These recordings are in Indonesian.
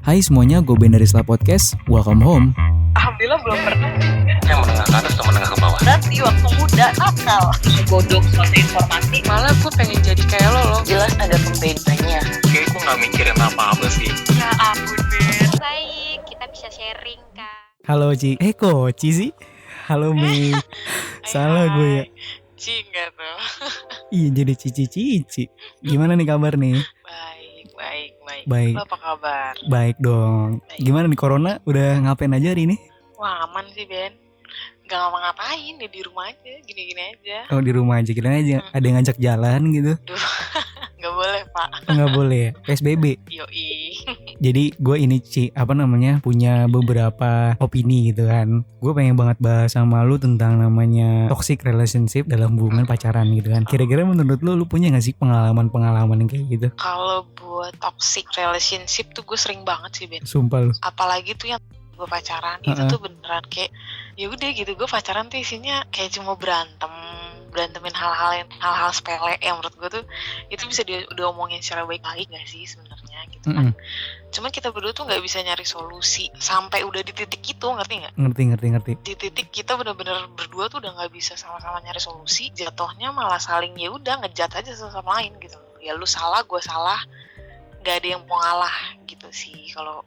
Hai semuanya, gue Ben dari Sela Podcast. Welcome home. Alhamdulillah belum pernah. Yang menengah ke atas atau menengah ke bawah? Berarti waktu muda nakal. Godok suatu informasi. Malah gue pengen jadi kayak lo. Jelas ada pembedanya. Kayak gue gak mikirin apa-apa sih. Ya ampun Ben. Baik, kita bisa sharing kan. Halo Ci. Kok Ci sih? Halo Mi. Salah gue ya. Ci enggak tuh. Iya jadi Cici. Gimana nih kabar nih? Baik. Lo apa kabar? Baik dong. Gimana nih corona? Udah ngapain aja hari ini? Wah aman sih Ben. Gak ngapa-ngapain ya, di rumah aja. Gini-gini aja. Oh di rumah aja, kira aja ada yang ngajak jalan gitu. Duh. Gak boleh pak. Nggak boleh ya? PSBB. Yoi. Jadi gue ini Ci, punya beberapa opini gitu kan. Gue pengen banget bahas sama lu tentang namanya toxic relationship dalam hubungan pacaran gitu kan. Kira-kira menurut lu punya gak sih pengalaman yang kayak gitu? Kalau buat toxic relationship tuh gue sering banget sih Ben. Sumpah lu. Apalagi tuh yang gue pacaran itu tuh beneran kayak ya udah gitu, gue pacaran tuh isinya kayak cuma berantemin hal-hal sepele yang menurut gue tuh itu bisa diomongin secara baik-baik gak sih sebenarnya gitu kan. Cuman kita berdua tuh nggak bisa nyari solusi sampai udah di titik itu, ngerti nggak? Ngerti. Di titik kita benar-benar berdua tuh udah nggak bisa sama-sama nyari solusi, jatuhnya malah saling ya udah ngejat aja satu sama lain gitu. Ya lu salah, gue salah, nggak ada yang mau ngalah gitu sih. Kalau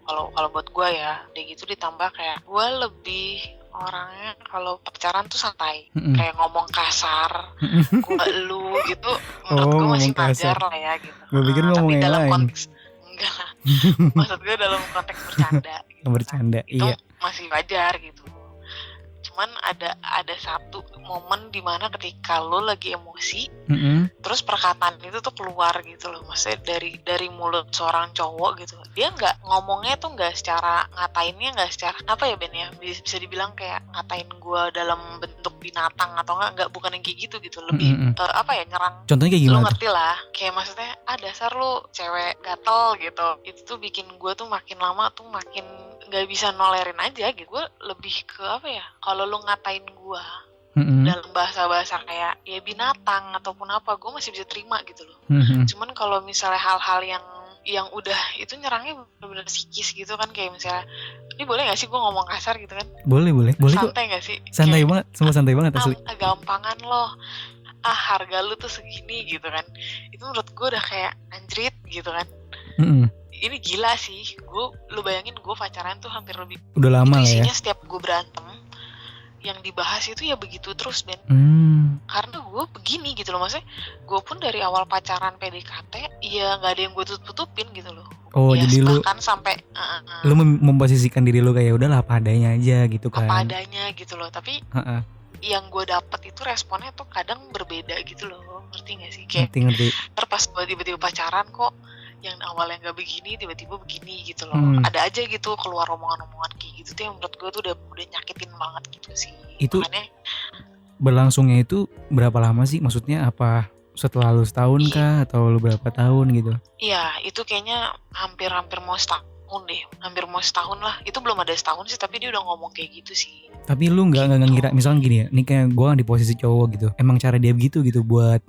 buat gue ya, udah gitu ditambah kayak gue lebih orangnya kalau pacaran tuh santai, kayak ngomong kasar, lu gitu, menurut gue masih wajar lah ya gitu. Gue pikir ngomong yang lain. Konteks enggak lah, maksud gue dalam konteks bercanda. Gitu bercanda, itu iya. masih wajar gitu. Cuman ada satu momen dimana ketika lo lagi emosi, terus perkataan itu tuh keluar gitu loh, maksudnya dari mulut seorang cowok gitu. Dia nggak ngomongnya tuh nggak secara ngatainnya, nggak secara apa ya Ben ya, bisa dibilang kayak ngatain gue dalam bentuk binatang atau nggak, bukan yang kayak gitu lebih nyerang. Contohnya kayak Lo gimana? ngerti lah, kayak maksudnya dasar lo cewek gatel gitu. Itu tuh bikin gue tuh makin lama tuh makin nggak bisa nolerin aja gitu. Gue lebih ke kalau lo ngatain gue dalam bahasa kayak ya binatang ataupun apa, gue masih bisa terima gitu loh. Cuman kalau misalnya hal-hal yang udah itu nyerangnya benar-benar psikis gitu kan, kayak misalnya ini boleh nggak sih gue ngomong kasar gitu kan? Boleh santai nggak sih? Santai kayak, banget, semua santai banget asli. Gampangan loh, harga lu tuh segini gitu kan. Itu menurut gue udah kayak anjrit gitu kan. Ini gila sih, lu bayangin gue pacaran tuh hampir lebih udah lama itu ya. isinya setiap gue berantem yang dibahas itu ya begitu terus Ben. Karena gue begini gitu loh, maksudnya gue pun dari awal pacaran PDKT ya nggak ada yang gue tutupin gitu loh. Oh ya, jadi lu bahkan sampai lu memposisikan diri lu kayak udahlah apa adanya aja gitu kan. Apa adanya gitu loh, tapi yang gue dapet itu responnya tuh kadang berbeda gitu loh, ngerti gak sih? Kayak ngerti. Terpas gue tiba-tiba pacaran kok yang awalnya gak begini tiba-tiba begini gitu loh. Ada aja gitu keluar omongan-omongan kayak gitu tuh yang menurut gue tuh udah nyakitin banget gitu sih. Itu makanya berlangsungnya itu berapa lama sih? Maksudnya apa setelah lu setahun kah atau lu berapa tahun gitu? Iya itu kayaknya hampir mau setahun deh, hampir mau setahun lah. Itu belum ada setahun sih, tapi dia udah ngomong kayak gitu sih. Tapi lu nggak ngira, misalnya gini ya, ini kayak gue di posisi cowok gitu, emang cara dia begitu gitu buat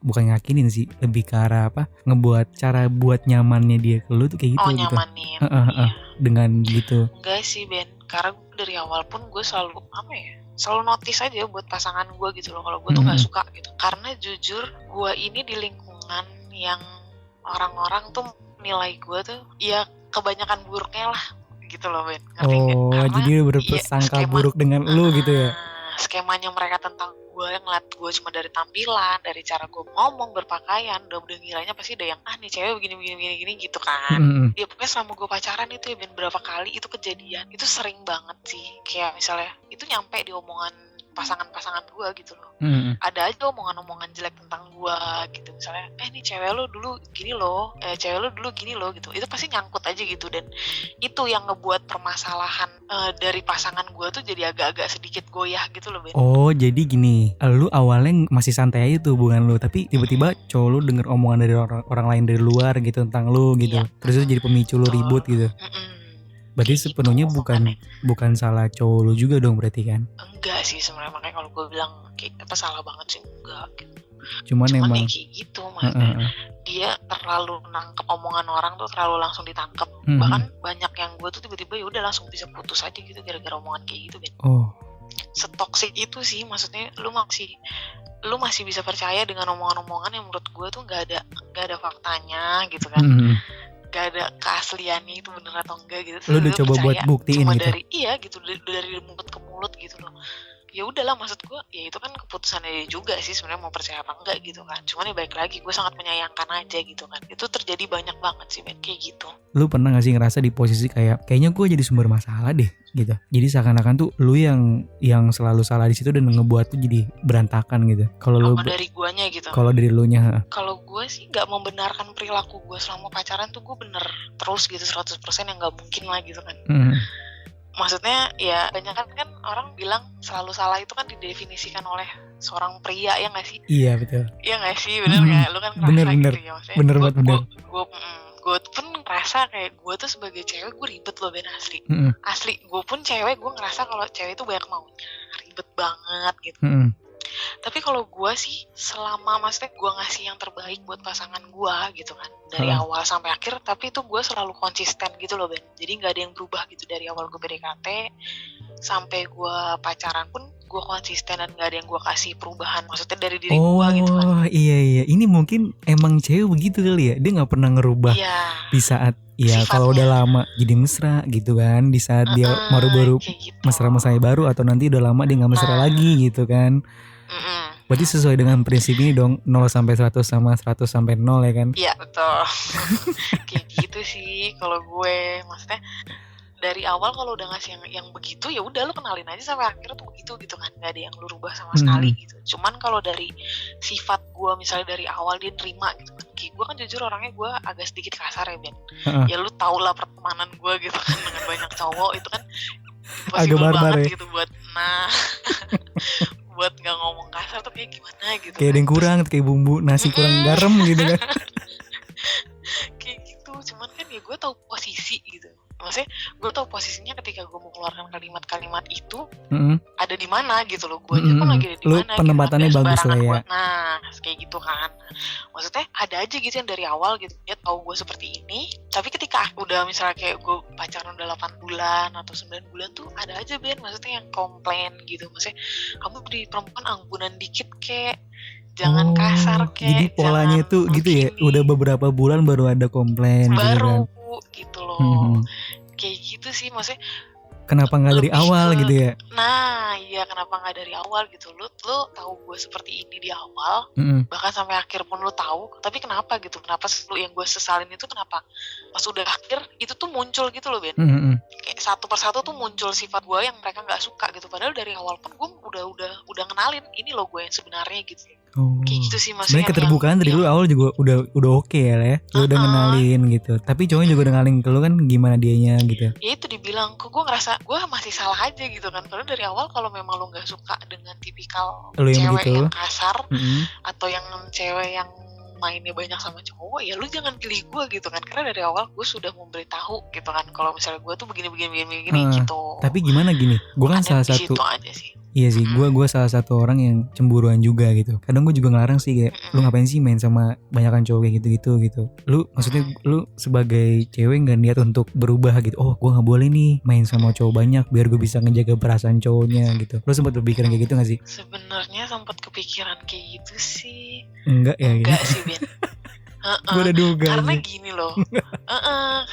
bukan yakinin sih, lebih ke arah ngebuat cara buat nyamannya dia ke lu tuh kayak gitu. Nyamanin iya. Dengan gitu. Enggak sih Ben, karena dari awal pun gue selalu selalu notice aja buat pasangan gue gitu loh, kalau gue tuh nggak suka gitu. Karena jujur gue ini di lingkungan yang orang-orang tuh nilai gue tuh ya kebanyakan buruknya lah gitu loh Ben, ngerti nggak? Karena jadi berprasangka buruk dengan lu gitu ya? Skemanya mereka tentang gue, ngeliat gue cuma dari tampilan, dari cara gue ngomong, berpakaian, udah ngiranya pasti ada yang nih cewek begini gitu kan. Ya pokoknya selama gue pacaran itu ya Ben, berapa kali itu kejadian, itu sering banget sih. Kayak misalnya itu nyampe di omongan pasangan-pasangan gue gitu loh. Ada aja omongan-omongan jelek tentang gue gitu, misalnya nih cewek lo dulu gini loh, cewek lo dulu gini loh gitu. Itu pasti nyangkut aja gitu, dan itu yang ngebuat permasalahan dari pasangan gue tuh jadi agak-agak sedikit goyah gitu loh Ben. Oh jadi gini, lu awalnya masih santai aja tuh hubungan lu, tapi tiba-tiba cowok lu denger omongan dari orang lain dari luar gitu tentang lu gitu. Iya. Terus itu jadi pemicu lu ribut gitu. Berarti sepenuhnya bukan salah cowok lu juga dong berarti kan? Enggak sih sebenarnya, makanya kalau gue bilang salah banget sih enggak gitu. Cuman emang kayak gitu makanya dia terlalu nangkep omongan orang tuh, terlalu langsung ditangkep. Bahkan banyak yang gue tuh tiba-tiba ya udah langsung bisa putus aja gitu gara-gara omongan kayak gitu, Ben. Setoksik itu sih, maksudnya lu masih bisa percaya dengan omongan-omongan yang menurut gue tuh nggak ada faktanya gitu kan. Gak ada keasliannya itu bener atau enggak gitu. Lu udah coba buat buktiin cuma gitu. Dari mulut ke mulut gitu loh. Ya udahlah, maksud gue ya itu kan keputusan dia juga sih sebenarnya mau percaya apa enggak gitu kan. Cuman ya baik lagi, gue sangat menyayangkan aja gitu kan. Itu terjadi banyak banget sih, Ben, kayak gitu. Lu pernah gak sih ngerasa di posisi kayaknya gue jadi sumber masalah deh gitu. Jadi seakan-akan tuh lu yang selalu salah di situ dan ngebuat tuh jadi berantakan gitu. Kalau lu dari guanya gitu. Kalau dari lu nya. Kalau gue sih nggak membenarkan perilaku gue selama pacaran tuh gue bener terus gitu 100% yang nggak mungkin lah gitu kan. Maksudnya ya banyak kan orang bilang selalu salah itu kan didefinisikan oleh seorang pria, ya nggak sih? Iya betul. Iya nggak sih, bener nggak? Lu kan ngerasa gitu ya maksudnya. Bener banget bener. Gue pun ngerasa kayak gue tuh sebagai cewek gue ribet loh, Ben, asli. Asli, gue pun cewek, gue ngerasa kalau cewek itu banyak maunya, ribet banget gitu. Tapi kalau gue sih selama maksudnya gue ngasih yang terbaik buat pasangan gue gitu kan dari awal sampai akhir, tapi itu gue selalu konsisten gitu loh, Ben. Jadi nggak ada yang berubah gitu dari awal gue PDKT sampai gue pacaran pun gue konsisten dan nggak ada yang gue kasih perubahan, maksudnya dari diri gue gitu kan. Oh iya, ini mungkin emang cewek begitu kali ya, dia nggak pernah ngerubah di saat kalau udah lama jadi mesra gitu kan, di saat dia baru gitu. Mesra-mesranya baru atau nanti udah lama dia nggak mesra lagi gitu kan. Berarti sesuai dengan prinsip ini dong, 0 sampai 100 sama 100 sampai 0 ya kan? Iya betul. Kayak gitu sih kalau gue, maksudnya dari awal kalau udah ngasih yang begitu ya udah lu kenalin aja sampai akhir tuh begitu gitu kan, nggak ada yang lu rubah sama sekali gitu. Cuman kalau dari sifat gue misalnya dari awal dia terima gitu kan, gue kan jujur orangnya gue agak sedikit kasar ya, Ben. Ya lu tau lah pertemanan gue gitu kan dengan banyak cowok itu kan agak barbar ya gitu buat buat nggak ngomong kasar tuh kayak gimana gitu. Kayak ada yang kurang, kayak bumbu nasi kurang garam gitu kan. Kayak gitu, cuman kan ya gue tahu posisi gitu. Maksudnya gue tahu posisinya ketika gue mengeluarkan kalimat-kalimat itu ada di mana gitu loh. Gue aja pun lagi ada di mana. Lu penempatannya gitu, bagus lah ya. Nah kayak gitu kan. Maksudnya ada aja gitu yang dari awal gitu dia tahu gue seperti ini. Tapi ketika udah misalnya kayak gue pacaran udah 8 bulan atau 9 bulan tuh ada aja, Ben, maksudnya yang komplain gitu. Maksudnya kamu di perempuan anggunan dikit kek, jangan kasar kek. Jadi polanya itu gitu ya, udah beberapa bulan baru ada komplain baru gitu kan. Loh. Kayak gitu sih, maksudnya kenapa nggak dari awal gitu ya? Nah iya, kenapa nggak dari awal gitu? Lu tahu gue seperti ini di awal, bahkan sampai akhir pun lu tahu, tapi kenapa gitu? Kenapa lu yang gue sesalin itu kenapa pas udah akhir itu tuh muncul gitu loh, Ben? Kayak satu persatu tuh muncul sifat gue yang mereka nggak suka gitu. Padahal dari awal pun gue udah kenalin ini loh gue yang sebenarnya gitu. Kayak gitu sih, maksudnya. Sebenarnya keterbukaan dari lu awal juga udah oke ya. Lu udah kenalin gitu. Tapi cowoknya juga udah kenalin ke lu kan gimana dianya gitu. Ya itu dibilang, kok gue ngerasa gue masih salah aja gitu kan. Karena dari awal kalau memang lu gak suka dengan tipikal lu yang cewek begitu, yang kasar atau yang cewek yang mainnya banyak sama cowok, ya lu jangan pilih gue gitu kan. Karena dari awal gue sudah memberitahu gitu kan kalau misalnya gue tuh begini gitu. Tapi gimana gini, gue kan salah satu aja sih. Iya sih, gue salah satu orang yang cemburuan juga gitu. Kadang gue juga ngelarang sih kayak, lu ngapain sih main sama banyakan cowok kayak gitu. Lu maksudnya lu sebagai cewek nggak niat untuk berubah gitu. Oh, gue nggak boleh nih main sama cowok banyak biar gue bisa ngejaga perasaan cowoknya gitu. Lu sempat berpikiran kayak gitu nggak sih? Sebenarnya sempat kepikiran kayak gitu sih. Enggak ya? Enggak sih, Ben. Gue udah duga. Karena gini loh.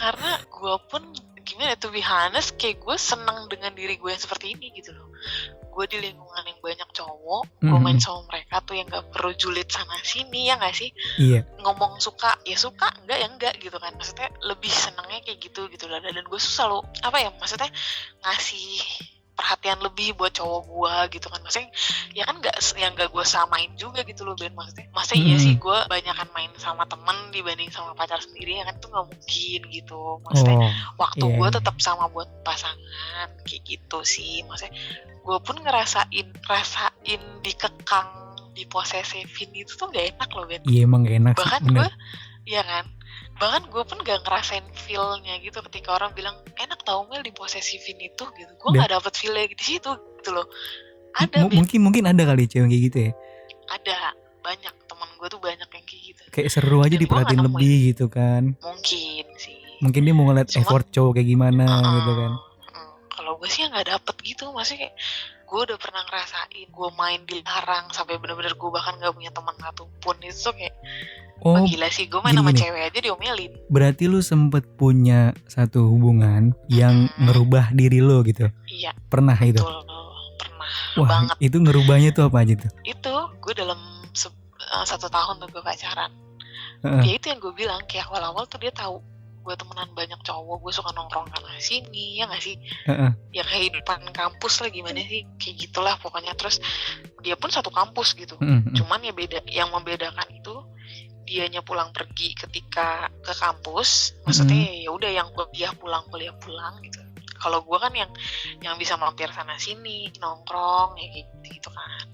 Karena gue pun gimana, to be honest, kayak gue senang dengan diri gue yang seperti ini gitu loh. Gue di lingkungan yang banyak cowok, gue main sama mereka tuh yang gak perlu julid sana sini, ya gak sih? Iya. Ngomong suka, ya suka, enggak ya enggak gitu kan. Maksudnya lebih senangnya kayak gitu lah. Dan gue selalu, maksudnya ngasih perhatian lebih buat cowok gue gitu kan. Maksudnya ya kan gak gue samain juga gitu loh, Ben. Maksudnya iya sih gue banyakan main sama temen dibanding sama pacar sendiri, ya kan itu gak mungkin gitu. Maksudnya waktu gue tetap sama buat pasangan kayak gitu sih. Maksudnya gue pun ngerasain dikekang, diposesifin itu tuh gak enak loh, Ben. Iya emang gak enak. Bahkan gue, iya kan, bahkan gue pun gak ngerasain feel-nya gitu ketika orang bilang enak tau Mel diposesifin itu gitu. Gue gak dapet feel-nya di situ gitu loh. Ada mungkin ada kali cewek kayak gitu ya. Ada, banyak teman gue tuh banyak yang kayak gitu. kayak seru aja Dan gua diperhatiin nggak lebih gitu kan. Mungkin sih. Mungkin dia mau ngeliat Cuma, effort cowok kayak gimana gitu kan. Kalau gue sih nggak dapet gitu, maksudnya kayak gue udah pernah ngerasain gue main dilarang sampai bener-bener gue bahkan nggak punya teman satupun. Itu tuh kayak Oh, gila sih, gue main sama gini. cewek aja diomelin. Berarti lu sempet punya satu hubungan yang ngerubah diri lo gitu. Iya, Pernah itu? betul, pernah Wah, banget. itu ngerubahnya tuh apa aja tuh? Itu gue dalam 1 tahun tuh gue pacaran. Heeh. Ya itu yang gue bilang, kayak awal-awal tuh dia tahu gue temenan banyak cowok, gue suka nongkrong sana sini, ya nggak sih? Heeh. Ya kehidupan kampus lah, gimana sih, kayak gitulah pokoknya. Terus dia pun satu kampus gitu. Cuman ya beda, yang membedakan itu dianya pulang pergi ketika ke kampus, maksudnya ya udah yang kuliah pulang gitu. Kalau gue kan yang bisa mampir sana sini nongkrong ya gitu kan.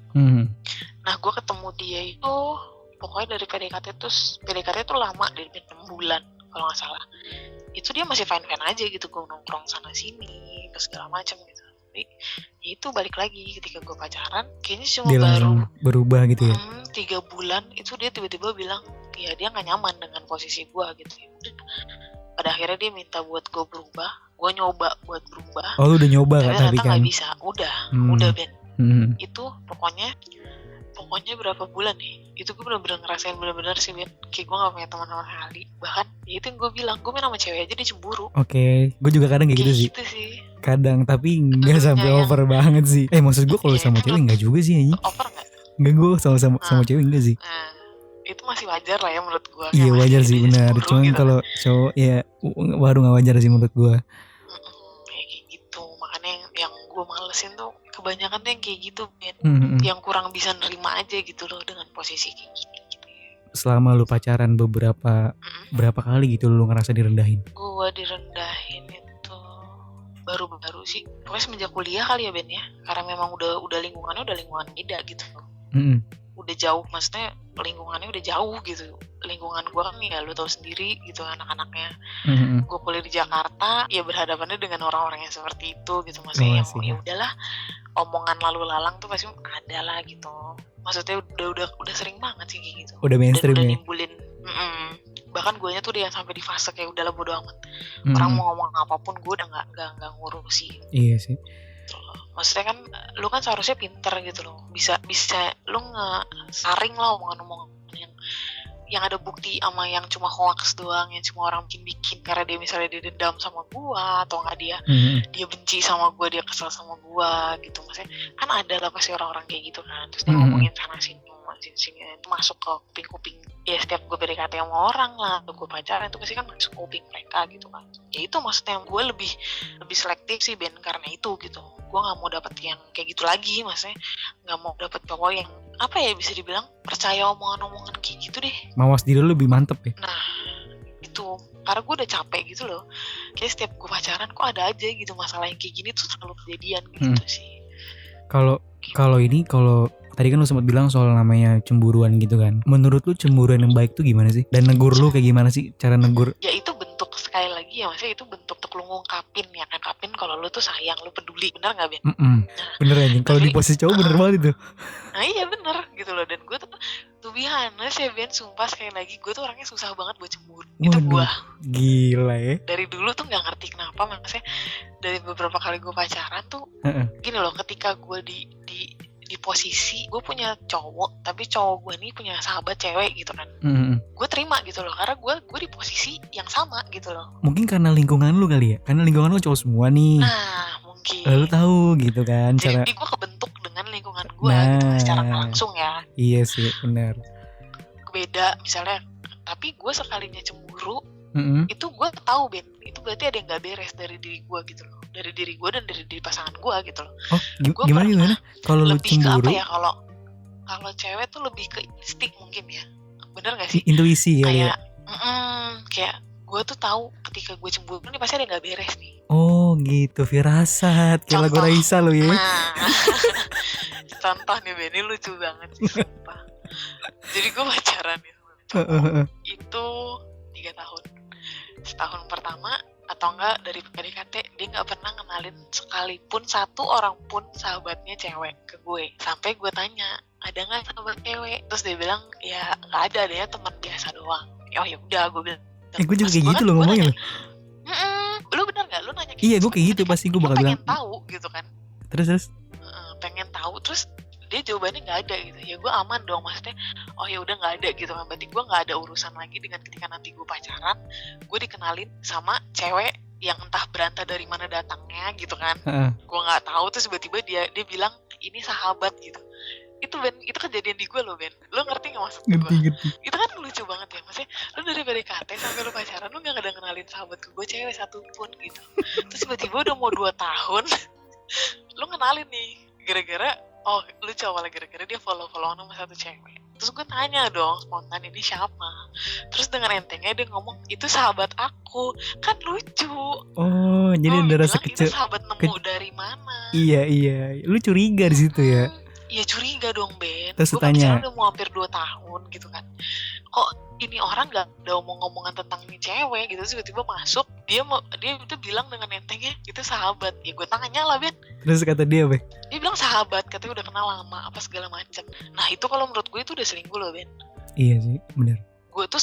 Nah gue ketemu dia itu pokoknya dari PDKT tuh lama, dari 6 bulan kalau nggak salah. Itu dia masih fine aja gitu, gue nongkrong sana sini segala macam gitu. Tapi ya itu balik lagi ketika gue pacaran, kayaknya cuma Dia baru langsung berubah gitu ya. 3 bulan itu dia tiba-tiba bilang ya dia nggak nyaman dengan posisi gue gitu. Ya udah, pada akhirnya dia minta buat gue berubah. Gue nyoba buat berubah, Oh, lu udah nyoba tapi kan ternyata tapi kan. nggak bisa. Udah Ben. Itu pokoknya berapa bulan nih, itu gue bener-bener ngerasain bener-bener sih Ben, kayak gue gak punya teman sama sekali. Bahkan ya itu yang gue bilang, gue main sama cewek aja dia cemburu. Oke, gue juga kadang kayak gitu sih. Gitu sih. Kadang, tapi nggak sampai over banget sih. Maksud gue kalau Iya, sama kan cewek nggak juga sih anjing. over gak? Nggak, gue sama cewek enggak sih. Nah, itu masih wajar lah ya menurut gue. Iya wajar sih, benar. Cuman gitu kalau cowok ya baru nggak wajar sih menurut gue. kayak gitu. Makanya yang gue malesin tuh kebanyakan tuh yang kayak gitu Ben. Yang kurang bisa nerima aja gitu loh dengan posisi kayak gini gitu. Selama lu pacaran berapa kali gitu lu ngerasa direndahin? Gue direndahin itu baru-baru sih, pokoknya semenjak kuliah kali ya Ben ya, karena memang udah lingkungannya udah lingkungan beda gitu. Udah jauh, maksudnya lingkungannya udah jauh gitu. Lingkungan gue kan ya lu tahu sendiri gitu anak-anaknya. Gue kuliah di Jakarta, ya berhadapannya dengan orang-orang yang seperti itu gitu. Maksudnya ya udahlah, omongan lalu lalang tuh pasti ada lah gitu. Maksudnya udah sering banget sih kayak gitu. Udah mainstream udah ya. nimbulin. Bahkan guanya tuh dia sampai di fase kayak udahlah bodo amat. Orang mau ngomong apapun gue udah nggak ngurusin. Iya sih. Maksudnya kan lu kan seharusnya pinter gitu loh, bisa lu nge-saring lah omongan-omongan yang ada bukti sama yang cuma hoax doang, yang cuma orang bikin karena dia misalnya dia dendam sama gua atau nggak dia benci sama gua, dia kesel sama gua gitu. Maksudnya kan ada lah pasti orang-orang kayak gitu kan, terus dia ngomongin sana sini itu masuk ke kuping ya. Setiap gue PDKT sama orang lah atau gue pacaran itu pasti kan masuk kuping mereka gitu kan. Ya itu maksudnya gue lebih selektif sih Ben, karena itu gitu. Gue nggak mau dapet yang kayak gitu lagi, maksudnya nggak mau dapet cowok yang apa ya, bisa dibilang percaya omongan-omongan kayak gitu deh. Mawas diri lu lebih mantep ya. Nah itu karena gue udah capek gitu loh, kayak setiap gue pacaran kok ada aja gitu masalah yang kayak gini tuh selalu kejadian gitu sih. Kalau tadi kan lu sempat bilang soal namanya cemburuan gitu kan. Menurut lu cemburuan yang baik tuh gimana sih? Dan negur lu kayak gimana sih cara negur? Ya itu bentuk, sekali lagi ya, maksudnya itu bentuk lu ngungkapin ya kan, ngungkapin kalau lu tuh sayang, lu peduli, bener nggak Ben? Bener aja. Kalau di posisi cowok bener banget itu. Nah iya bener gitu loh. Dan gue tuh biasa ya Ben, sumpah sekali lagi gue tuh orangnya susah banget buat cemburu. Itu gue gila ya. dari dulu tuh nggak ngerti kenapa, maksudnya dari beberapa kali gue pacaran tuh gini loh, ketika gue di posisi gue punya cowok, tapi cowok gue nih punya sahabat cewek gitu kan, gue terima gitu loh, karena gue di posisi yang sama gitu loh. Mungkin karena lingkungan lu kali ya, karena lingkungan lu cowok semua nih. Nah mungkin lu tahu gitu kan jadi gue kebentuk dengan lingkungan gue gitu secara langsung ya. Iya sih benar. Beda misalnya, tapi gue sekalinya cemburu itu gue tahu Ben, itu berarti ada yang nggak beres dari diri gue gitu loh, dari diri gue dan dari pasangan gue gitu loh. Oh gimana? Kalau lu cemburu ke apa ya, kalau cewek tuh lebih ke insting mungkin ya, bener nggak sih? Intuisi kayak ya. Kayak gue tuh tahu ketika gue cemburu nih pasti ada yang nggak beres nih. Oh gitu, firasat kayak lagu Raisa lo ya. Contoh nih Ben, ini lucu banget sih sumpah. Jadi gue pacaran nih itu 3 tahun. Setahun pertama atau enggak dari PDKT dia nggak pernah ngenalin sekalipun satu orang pun sahabatnya cewek ke gue. Sampai gue tanya, ada nggak sahabat cewek? Terus dia bilang ya nggak ada, dia teman biasa doang. Oh ya udah, gue bilang. Gue juga kayak gitu loh ngomongnya loh. Lu bener nggak? Lu nanya? Iya, gue kayak gitu pasti gue bakal bilang. Pengen tahu gitu kan? Terus? Pengen tahu, terus dia jawabannya nggak ada gitu. Ya gue aman dong, maksudnya oh ya udah nggak ada gitu kan, berarti gue nggak ada urusan lagi dengan ketika nanti gue pacaran gue dikenalin sama cewek yang entah berantah dari mana datangnya gitu kan. Gue nggak tahu, terus tiba-tiba dia bilang ini sahabat gitu. Itu Ben, itu kejadian di gue loh Ben, lo ngerti nggak maksud gue? Ngerti. Itu kan lucu banget ya, maksudnya lo dari PDKT sampai lo pacaran lo nggak ada kenalin sahabat gue cewek satu pun gitu. Terus tiba-tiba udah mau 2 tahun lo kenalin nih gara-gara oh lucu awalnya gara-gara dia follow-followan sama satu cewek. Terus gue tanya dong spontan, ini siapa? Terus dengan entengnya dia ngomong itu sahabat aku. Kan lucu. Oh, jadi ada rasa itu sahabat nemu dari mana? Iya, lu curiga di situ ya. Iya curiga dong Ben. Terus gue tanya, udah mau hampir 2 tahun gitu kan, kok ini orang gak ada omong-omongan tentang ini cewek gitu. Terus tiba-tiba masuk, dia itu bilang dengan entengnya itu sahabat. Ya gue tanya lah Ben. Terus kata dia apa? Dia bilang sahabat, katanya udah kenal lama apa segala macam. Nah itu kalau menurut gue itu udah selingkuh loh Ben. Iya sih, benar. Gue tuh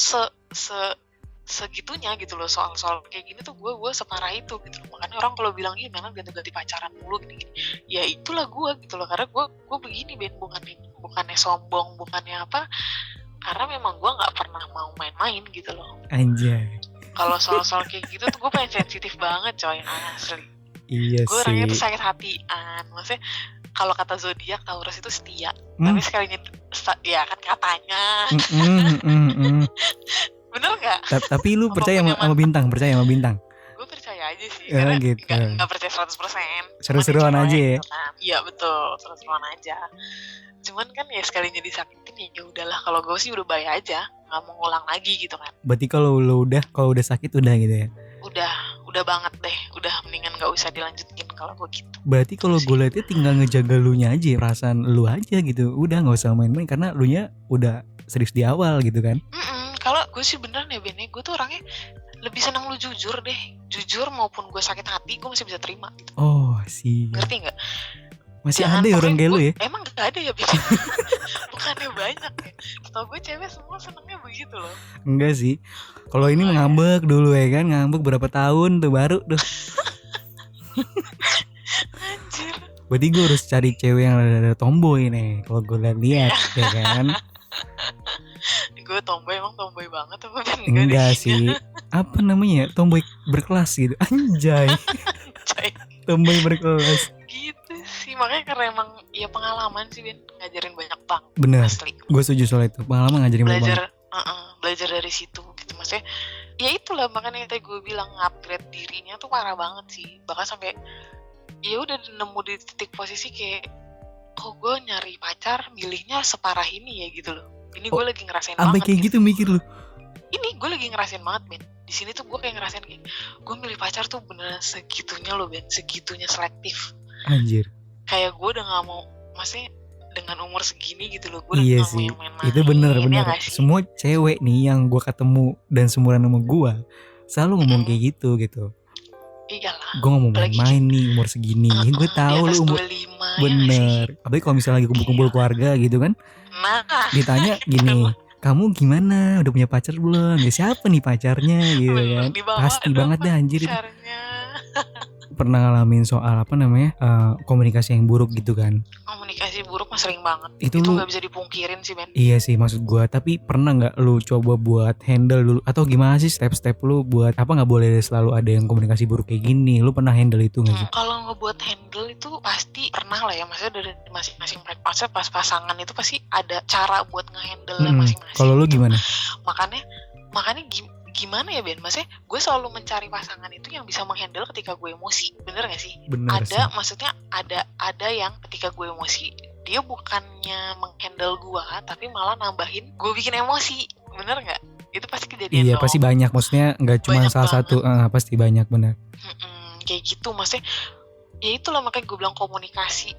segitunya gitu loh, soal kayak gini tuh gue separah itu gitu loh. Makanya orang kalau bilang ih memang ganti-ganti pacaran mulu gini, ya itulah gue gitu loh. Karena gue begini Ben, bukannya sombong, bukannya apa, karena memang gue nggak pernah mau main-main gitu loh. Anjay. Kalau soal kayak gitu tuh gue pengen sensitif banget coy, asli. Iya Gue sih. orangnya tuh sakit hatian, maksudnya kalau kata zodiak Taurus itu setia, tapi sekalinya ya kan katanya. Bener nggak? Tapi lu percaya sama bintang? Percaya sama bintang? Gue percaya aja sih, karena gitu. Gak percaya 100%. Seru-seruan aja ya? Iya betul, seru-seruan aja. Cuman kan ya sekalinya disakitin ya udahlah. Kalau gue sih udah bye aja, nggak mau ngulang lagi gitu kan. Berarti kalau udah sakit udah gitu ya? Udah banget deh, udah mendingan nggak usah dilanjutin kalau gue gitu. Berarti kalau gue liatnya tinggal ngejaga lu nya aja, perasaan lu aja gitu. Udah nggak usah main-main karena lu nya udah serius di awal gitu kan? Kalau gue sih bener nih Ben, gue tuh orangnya lebih senang lu jujur deh. Jujur maupun gue sakit hati, gue masih bisa terima gitu. Oh sih. Ngerti nggak? Masih ada ya orang kayak lu ya? Emang gak ada ya Ben? Bukannya banyak ya? Setau gue cewek semua senengnya begitu loh. Enggak sih. Kalau ini ngambek dulu ya kan, ngambek berapa tahun tuh baru tuh. Anjir. Berarti gue harus cari cewek yang ada tomboy nih. Kalau gue lihat ya kan. Gue tomboy, emang tomboy banget apa Ben? Enggak sih. Apa namanya? Tomboy berkelas gitu. Anjay. Tomboy berkelas. Gitu sih, makanya karena emang ya pengalaman sih Ben, ngajarin banyak banget. Bener. Asli. Gue setuju soal itu. Pengalaman ngajarin banyak banget. Belajar dari situ gitu. Maksudnya ya itulah makanya tadi gue bilang upgrade dirinya tuh parah banget sih. Bahkan sampai ya udah nemu di titik posisi kayak kok gue nyari pacar milihnya separah ini ya gitu loh. Ini gue lagi ngerasain banget. Sampai kayak gitu mikir lu. Ini gue lagi ngerasain banget Ben. Di sini tuh gue kayak ngerasain kayak gue milih pacar tuh beneran segitunya loh Ben, segitunya selektif. Anjir. Kayak gue udah nggak mau, maksudnya dengan umur segini gitu loh, gue udah iya nggak sih. mau main-main. Itu bener. Ya semua cewek nih yang gue ketemu dan seumuran sama gue selalu ngomong kayak gitu. Iyalah. Gue gak mau main-main nih umur segini. Gue tahu lu umur 25, bener. Apalagi kalau misalnya lagi kumpul-kumpul keluarga gitu kan. Nah, ditanya gini, kamu gimana? Udah punya pacar belum? Ya siapa nih pacarnya gitu kan? Pasti banget dah anjir. Pernah ngalamin soal apa namanya komunikasi yang buruk gitu kan? Komunikasi buruk mah sering banget. Itu nggak bisa dipungkirin sih Ben. Iya sih, maksud gue. Tapi pernah nggak lu coba buat handle dulu atau gimana sih step-step lu buat apa nggak boleh selalu ada yang komunikasi buruk kayak gini? Lu pernah handle itu nggak sih? Kalau ngebuat handle itu pasti pernah lah ya. Maksudnya dari masing-masing pacar pas pasangan itu pasti ada cara buat ngehandle masing-masing. Kalau lu gimana? Makanya gimana ya Ben? Maksudnya gue selalu mencari pasangan itu yang bisa menghandle ketika gue emosi. Bener gak sih? Bener ada sih. Maksudnya ada yang ketika gue emosi dia bukannya menghandle gue tapi malah nambahin gue bikin emosi. Bener gak? Itu pasti kejadian. Iya dong. Pasti banyak. Maksudnya gak cuma salah banget. Satu pasti banyak bener. Kayak gitu. Maksudnya ya itulah makanya gue bilang komunikasi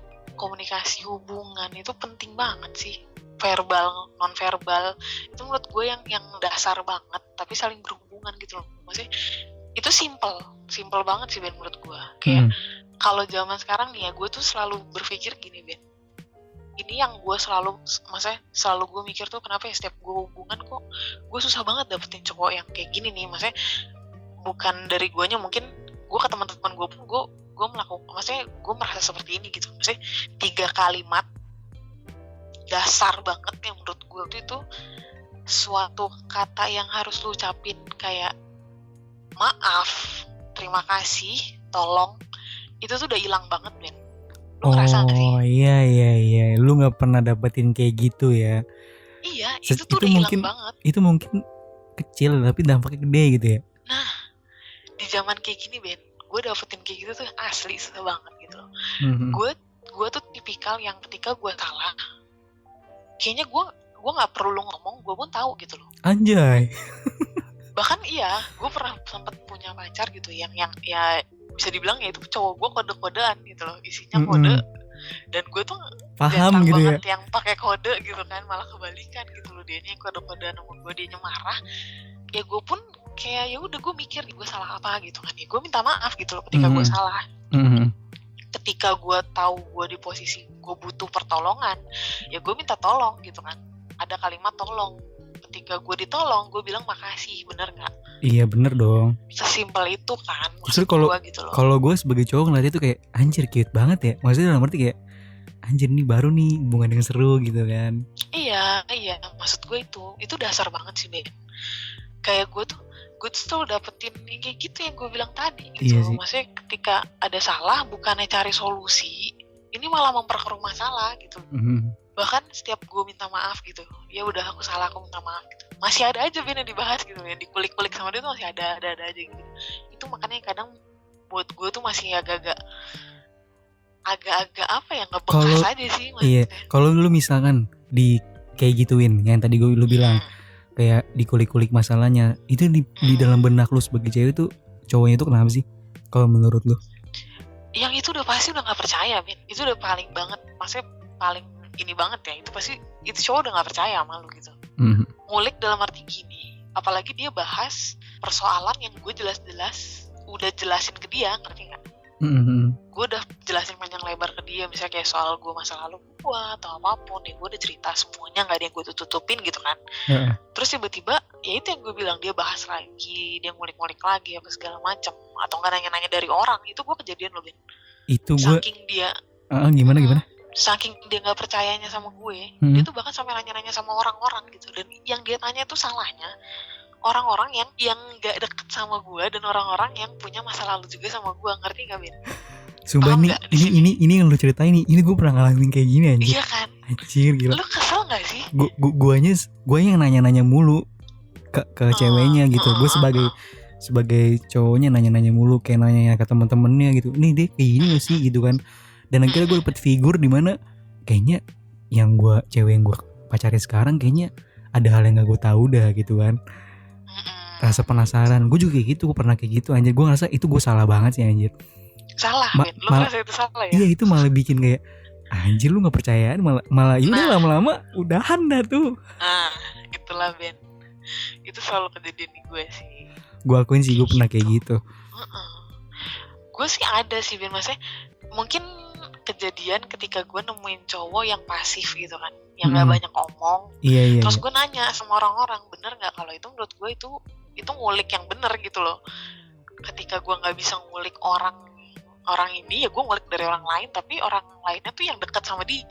hubungan itu penting banget sih. Verbal, non verbal itu menurut gue yang dasar banget tapi saling berhubungan gitu loh. Maksudnya Itu simple banget sih Ben menurut gue. Kayak kalau zaman sekarang nih ya, gue tuh selalu berpikir gini Ben, ini yang gue maksudnya selalu gue mikir tuh kenapa ya setiap gue hubungan kok gue susah banget dapetin cowok yang kayak gini nih. Maksudnya bukan dari guanya, mungkin gue ke teman-teman gue pun gue melakukan, maksudnya gue merasa seperti ini gitu. Maksudnya 3 kalimat dasar banget yang menurut gue itu suatu kata yang harus lu ucapin, kayak maaf, terima kasih, tolong, itu tuh udah hilang banget Ben. Lu ngerasa gak sih? Oh iya, lu nggak pernah dapetin kayak gitu ya? Iya, itu tuh udah hilang banget. Itu mungkin kecil tapi dampaknya gede gitu ya? Nah, di zaman kayak gini Ben, gue dapetin kayak gitu tuh asli susah banget gitu loh. Gue tuh tipikal yang ketika gue salah, kayaknya gue nggak perlu lu ngomong, gue pun tahu gitu loh. Anjay. Bahkan iya, gue pernah sempet punya pacar gitu yang ya bisa dibilang ya itu cowok gue kode-kodean gitu loh, isinya kode, dan gue tuh paham gitu ya, yang pakai kode gitu kan, malah kebalikan gitu loh, dianya yang kode-kodean sama gue, dianya marah, ya gue pun kayak ya udah gue mikir gue salah apa gitu kan, ya gue minta maaf gitu loh ketika gue salah. Ketika gue tahu gue di posisi gue butuh pertolongan, ya gue minta tolong gitu kan, ada kalimat tolong. Ketika gue ditolong, gue bilang makasih, bener nggak? Iya bener dong. Sesimpel itu kan. Justru kalau gue sebagai cowok ngeliat itu kayak anjir cute banget ya. Maksudnya dalam arti kayak anjir nih baru nih hubungan yang seru gitu kan. Iya. Maksud gue itu dasar banget sih Ben. Kayak gue tuh selalu dapetin yang kayak gitu yang gue bilang tadi gitu. Iya, maksudnya ketika ada salah, bukannya cari solusi, ini malah memperkeruh masalah gitu. Bahkan setiap gue minta maaf gitu, ya udah aku salah, aku minta maaf gitu, masih ada aja Ben yang dibahas gitu, yang dikulik-kulik sama dia tuh masih ada aja gitu. Itu makanya kadang buat gue tuh masih agak-agak apa ya, ngebekas aja sih maksudnya. Iya, kalau lu misalkan di kayak gituin yang tadi lu bilang kayak dikulik-kulik masalahnya, itu di dalam benak lu sebagai cewek tuh cowoknya itu kenapa sih kalau menurut lu? Yang itu udah pasti udah nggak percaya Ben, itu udah paling banget, maksudnya paling ini banget ya, itu pasti itu cowok udah nggak percaya sama lu gitu. Ngulik dalam arti gini, apalagi dia bahas persoalan yang gue jelas-jelas udah jelasin ke dia, ngerti nggak? Gue udah jelasin panjang lebar ke dia, misalnya kayak soal gue masa lalu gue atau apapun, ya gue udah cerita semuanya, nggak ada yang gue tutupin gitu kan. Terus tiba-tiba ya itu yang gue bilang, dia bahas lagi, dia ngulik-ngulik lagi apa segala macam, atau nggak nanya-nanya dari orang. Itu gue kejadian loh Ben. Itu gue saking dia gimana saking dia nggak percayanya sama gue, dia tuh bahkan sampai nanya-nanya sama orang-orang gitu, dan yang dia tanya tuh salahnya orang-orang yang nggak deket sama gue, dan orang-orang yang punya masa lalu juga sama gue, ngerti nggak Ben? Sumpah ini yang lu ceritain ini gue pernah ngalamin kayak gini anjir. Iya kan? Anjir gila. Lu kesel nggak sih? Gue yang nanya-nanya mulu ke ceweknya gitu. Gue sebagai cowoknya nanya-nanya mulu, kayak nanya ke teman-temannya gitu. Nih deh kayak gini gak sih gitu kan. Dan akhirnya gue dapet figur di mana kayaknya cewek yang gue pacarin sekarang kayaknya ada hal yang gak gue tahu dah gitu kan. Rasa penasaran, gue juga kayak gitu, gue pernah kayak gitu anjir. Gue ngerasa itu gue salah banget sih anjir. Salah Ben, lu ngerasa itu salah ya? Iya, itu malah bikin kayak anjir lu gak percayaan, malah yaudah lama-lama udahan dah tuh. Itulah Ben, itu selalu kejadian di gue sih. Gue akuin sih gue pernah kayak gitu. Gue sih ada sih Ben, maksudnya mungkin kejadian ketika gue nemuin cowok yang pasif gitu kan, yang nggak banyak omong. Iya. Terus gue nanya sama orang-orang, bener nggak kalau itu? Menurut gue itu ngulik yang bener gitu loh. Ketika gue nggak bisa ngulik orang ini, ya gue ngulik dari orang lain, tapi orang lainnya tuh yang dekat sama dia.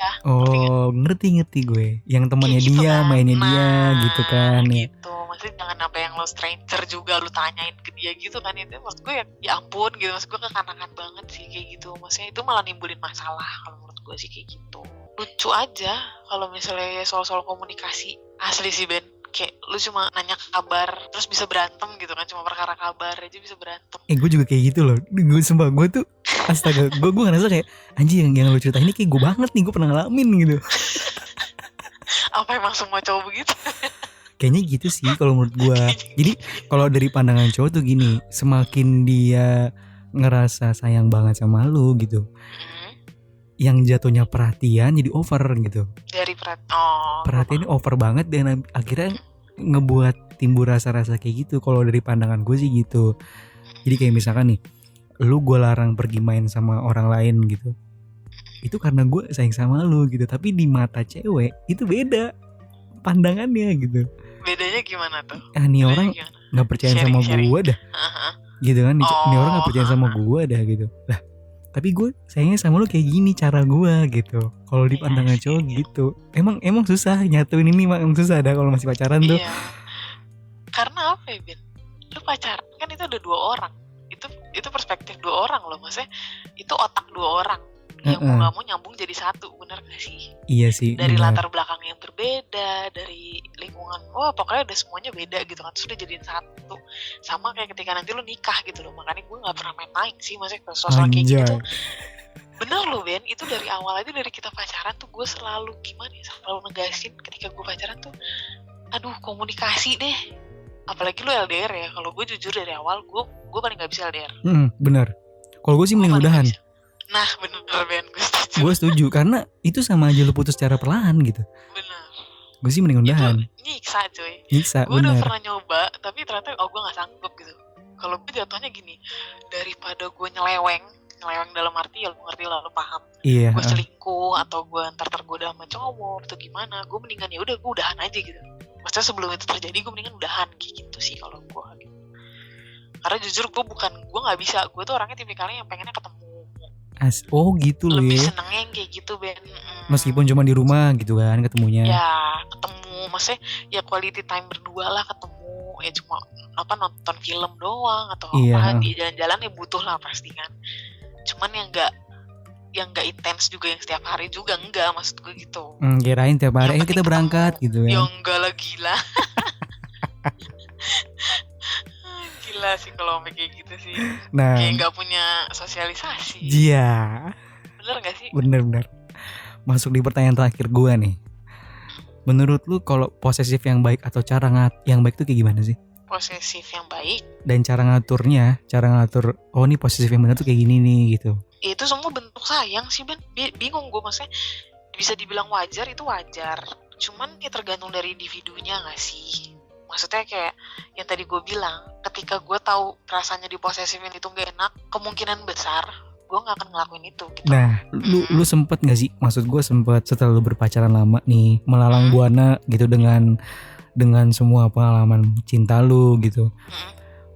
Ngerti gue, yang temannya gitu dia kan? Mainnya dia gitu kan ya. Gitu, maksudnya jangan sampai yang lo stranger juga lo tanyain ke dia gitu kan. Itu maksud gue ya ampun gitu, maksud gue kekanakan banget sih kayak gitu. Maksudnya itu malah nimbulin masalah kalau menurut gue sih kayak gitu. Lucu aja kalau misalnya soal komunikasi, asli sih Ben. Kayak lu cuma nanya kabar terus bisa berantem gitu kan, cuma perkara kabar aja bisa berantem. Gue juga kayak gitu loh. Gue sumpah, gue tuh astaga, gue ngerasa kayak anjir yang lu cerita ini kayak gue banget nih, gue pernah ngalamin gitu. Apa emang semua cowok begitu? Kayaknya gitu sih kalau menurut gue. Jadi kalau dari pandangan cowok tuh gini, semakin dia ngerasa sayang banget sama lu gitu, yang jatuhnya perhatian jadi over gitu. Dari perhatian over banget, dan akhirnya ngebuat timbul rasa-rasa kayak gitu. Kalau dari pandangan gue sih gitu. Jadi kayak misalkan nih, lu gue larang pergi main sama orang lain gitu, itu karena gue sayang sama lu gitu. Tapi di mata cewek itu beda pandangannya gitu. Bedanya gimana tuh? Nih Bedanya orang gimana? nggak percaya sama gue dah, gitu kan? Nih orang nggak percaya sama gue dah gitu. Lah, tapi gue sayangnya sama lu kayak gini cara gue gitu. Kalau di pandangan cowok gitu, emang susah nyatuin ini, emang susah dah kalau masih pacaran tuh. Iya. Karena apa ya, Ben? Lu pacaran kan itu ada 2 orang. Itu perspektif 2 orang loh, maksudnya itu otak 2 orang yang mau nggak mau nyambung jadi satu, bener gak sih? Iya sih. Dari bener. latar belakang yang berbeda, dari lingkungan, pokoknya udah semuanya beda gitu kan, sudah jadiin satu. Sama kayak ketika nanti lu nikah gitu loh, makanya gue nggak pernah main-main sih, maksudnya ke soal kayak gitu tuh. Bener loh Ben, itu dari awal aja, dari kita pacaran tuh gue selalu gimana ya, selalu negasin ketika gue pacaran tuh, aduh komunikasi deh. Apalagi lu LDR ya, kalau gue jujur dari awal gue paling gak bisa LDR. Bener. Kalau gue sih mending udahan. Nah bener Ben, gue setuju. Gue setuju karena itu sama aja lu putus secara perlahan gitu. Bener. Gue sih mending udahan. Itu nyiksa coy. Nyiksa, gue udah bener. pernah nyoba, tapi ternyata gue gak sanggup gitu. Kalau gue jatuhnya gini, daripada gue nyeleweng dalam arti ya lu ngerti lah, lu paham. Iya. Gue selingkuh atau gue ntar tergoda sama cowok atau gimana, gue mendingan ya udah gue udahan aja gitu. Maksudnya sebelum itu terjadi gue mendingan udahan kayak gitu sih kalau gue gitu. Karena jujur gue nggak bisa, gue tuh orangnya tipikalnya yang pengennya ketemu. Oh gitu loh Lebih ya. senengnya yang kayak gitu Ben. Meskipun cuma di rumah gitu kan ketemunya. Ya ketemu, maksudnya ya quality time berdua lah, ketemu ya cuma nonton film doang atau Iya. di jalan-jalan ya butuh lah pasti kan. Cuman yang nggak intens juga, yang setiap hari juga enggak, maksud gue gitu. Kirain tiap hari kita berangkat gitu Ya ya. enggak lah, gila. Gila sih kalau sampai kayak gitu sih. Nah, Kayak nggak punya sosialisasi. iya. Bener nggak sih? Bener. Masuk di pertanyaan terakhir gue nih. Menurut lu kalau posesif yang baik atau cara yang baik tuh kayak gimana sih? Posesif yang baik Dan cara ngatur, oh nih posesif yang benar tuh kayak gini nih gitu. itu semua bentuk sayang sih Ben. Bingung gue, maksudnya bisa dibilang wajar, itu wajar, cuman ya tergantung dari individunya nggak sih. Maksudnya kayak yang tadi gue bilang, ketika gue tahu rasanya diposesifin itu nggak enak, kemungkinan besar gue nggak akan ngelakuin itu gitu. Nah, lu sempet nggak sih? Maksud gue sempet setelah lu berpacaran lama nih melalang buana gitu dengan semua pengalaman cinta lu gitu.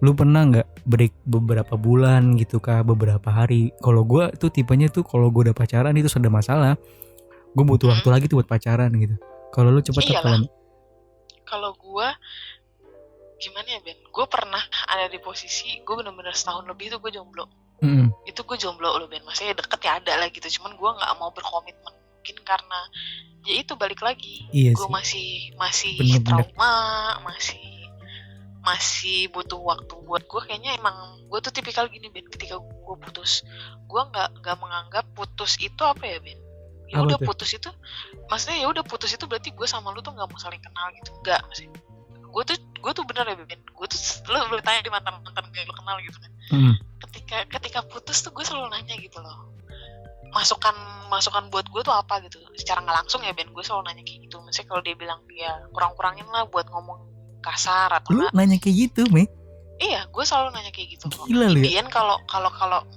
Lu pernah nggak break beberapa bulan gitu kah, beberapa hari? Kalau gue tuh tipenya tuh kalau gue udah pacaran itu sudah masalah, gue butuh waktu lagi tuh buat pacaran gitu. Kalau lu cepet apa? Kalau gue gimana ya Ben? Gue pernah ada di posisi gue bener-bener setahun lebih tuh gue jomblo. Itu gue jomblo loh Ben, maksudnya deket ya ada lah gitu, cuman gue nggak mau berkomitmen. Mungkin karena ya itu balik lagi, gue masih Bener-bener trauma, masih butuh waktu buat gue. Kayaknya emang gue tuh tipikal gini Ben, ketika gue putus, gue nggak menganggap putus itu apa ya Ben, ya udah putus itu, maksudnya ya udah putus itu berarti gue sama lu tuh nggak mau saling kenal gitu, nggak. Maksudnya gue tuh bener ya Ben, gue tuh lu tanya di mantan gak lu kenal gitu kan. Ketika putus tuh gue selalu nanya gitu loh, masukan buat gue tuh apa gitu, secara nggak langsung ya Ben, gue selalu nanya kayak gitu. Maksudnya kalau dia bilang ya kurangin lah buat ngomong kasar atau lu nanya kayak gitu, Me? Iya, gue selalu nanya kayak gitu. Gila lu ya. Indian kalau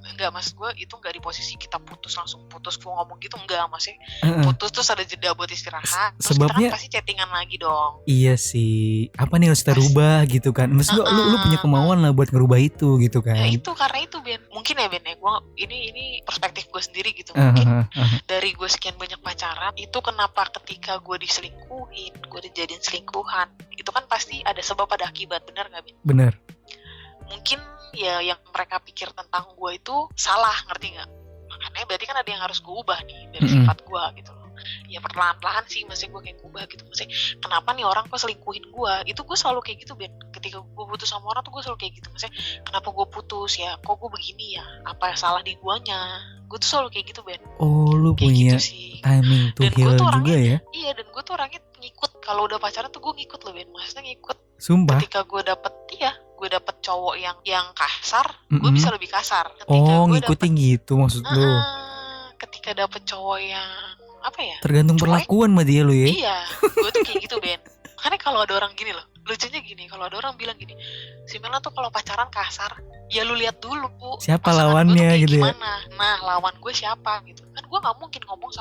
enggak, maksud gue itu enggak di posisi kita langsung putus gue ngomong gitu, enggak. Maksudnya putus terus ada jeda buat istirahat, terus sebabnya kita kan pasti chattingan lagi dong. Iya sih, apa nih harus kita rubah gitu kan. Maksud lu punya kemauan lah buat ngerubah itu gitu kan. Ya itu karena itu Ben, mungkin ya Ben ya, gue ini perspektif gue sendiri gitu. Mungkin dari gue sekian banyak pacaran, itu kenapa ketika gue diselingkuhin, gue dijadiin selingkuhan, itu kan pasti ada sebab ada akibat, benar nggak Ben? Bener. Mungkin ya yang mereka pikir tentang gue itu salah, ngerti nggak? Makanya berarti kan ada yang harus gue ubah nih dari sifat gue gitu loh. Ya perlahan-lahan sih, maksudnya gue kayak ubah gitu. Maksudnya kenapa nih orang kok selingkuhin gue? Itu gue selalu kayak gitu Ben. Ketika gue putus sama orang tuh gue selalu kayak gitu. Maksudnya kenapa gue putus ya? Kok gue begini ya? Apa salah di guanya? Gue tuh selalu kayak gitu Ben. Oh, lu kayak punya gitu sih. timing to heal juga ya? Iya, dan gue tuh orangnya ngikut. Kalau udah pacaran tuh gue ngikut loh Ben. Maksudnya ngikut. Sumpah. Ketika gue dapet cowok yang kasar, gue bisa lebih kasar. Ketika ngikutin gitu maksud lu? Ketika dapet cowok yang apa ya? Tergantung perlakuan sama dia lu ya? Iya, gue tuh kayak gitu Ben. Makanya kalau ada orang gini loh, lucunya gini, kalau ada orang bilang gini, si Mela tuh kalau pacaran kasar, Ya lu lihat dulu siapa pasangan gue tuh lawannya kayak gitu ya. gimana. Nah lawan gue siapa gitu kan. Gue nggak mungkin ngomong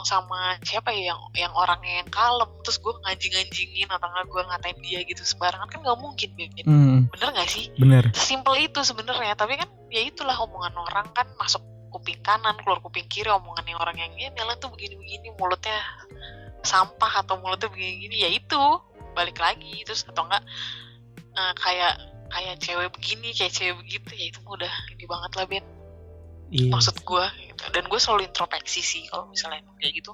sama siapa ya yang orangnya yang kalem terus gue nganjing-nganjingin atau nggak gue ngatain dia gitu sembarangan kan nggak mungkin Bebin. Bener nggak sih? Bener. Simple itu sebenarnya, tapi kan ya itulah omongan orang kan masuk kuping kanan keluar kuping kiri, omongannya orang yang ini Nela tuh begini-begini, mulutnya sampah atau mulutnya begini-begini, ya itu balik lagi terus atau enggak kayak cewek begini kayak cewek begitu, ya itu udah ini banget lah Ben. Maksud gue gitu. Dan gue selalu introspeksi sih kalau misalnya kayak gitu,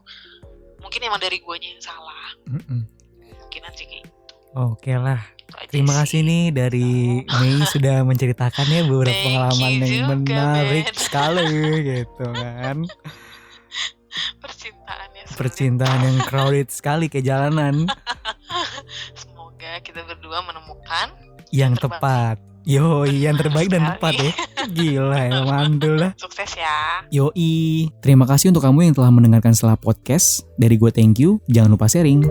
mungkin emang dari guanya yang salah. Mungkinan sih kayak gitu. Oke lah. Terima kasih nih dari Mei sudah menceritakan ya beberapa pengalaman yang juga, menarik Ben. sekali gitu kan. Percintaan yang crowded sekali kayak jalanan. Semoga kita berdua menemukan yang tepat. Yoi, yang terbaik dan tepat ya. Gila ya, mantul lah. Sukses ya. Yoi. Terima kasih untuk kamu yang telah mendengarkan Selah Podcast. Dari gue thank you. Jangan lupa sharing.